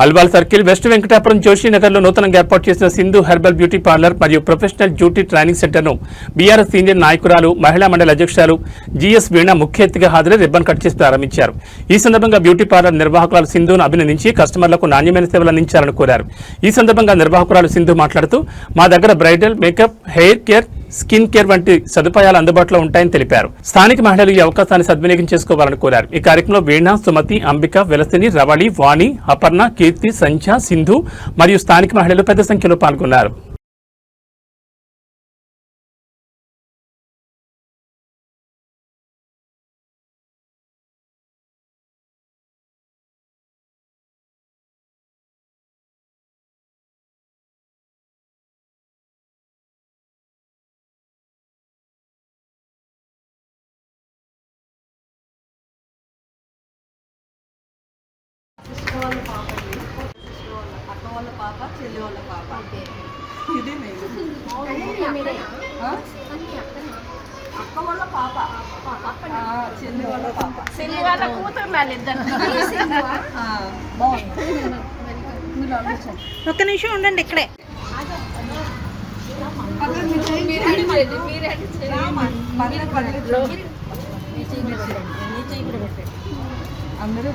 Alwal circle west Venkatapuram జోషినగర్లో నూతనంగా ఏర్పాటు చేసిన సింధు హెర్బల్ బ్యూటీ పార్లర్ మరియు ప్రొఫెషనల్ బ్యూటీ ట్రైనింగ్ సెంటర్ను బీఆర్ఎస్ సీనియర్ నాయకురాలు మహిళా మండలి అధ్యక్షురాలు జీఎస్ వీణ ముఖ్య అతిథిగా హాజరై రిబ్బన్ కట్ చేసి ప్రారంభించారు. ఈ సందర్భంగా బ్యూటీ పార్లర్ నిర్వాహకురాలు సింధును అభినందించి కస్టమర్లకు నాణ్యమైన సేవలు అందించాలని కోరారు. ఈ సందర్భంగా నిర్వాహకురాలు సింధు మాట్లాడుతూ మా దగ్గర bridal, makeup, hair care, skin care వంటి సదుపాయాలు అందుబాటులో ఉంటాయని తెలిపారు. స్థానిక మహిళలు ఈ అవకాశాన్ని సద్వినియోగం చేసుకోవాలని కోరారు. ఈ కార్యక్రమంలో వీణ, సుమతి, అంబిక, వెలసిని, రవళి, వాణి, అపర్ణ, కీర్తి, సంధ్య, సింధు మరియు స్థానిక మహిళలు పెద్ద సంఖ్యలో పాల్గొన్నారు. అక్క వాళ్ళ పాప, చెల్లి వాళ్ళ పాప. ఇది అక్క వాళ్ళ పాప, చెల్లి వాళ్ళ పాప, చెల్లి వాళ్ళ కూతురు వాళ్ళిద్దరు. ఒక్క నిమిషం ఉండండి ఇక్కడే. అందరూ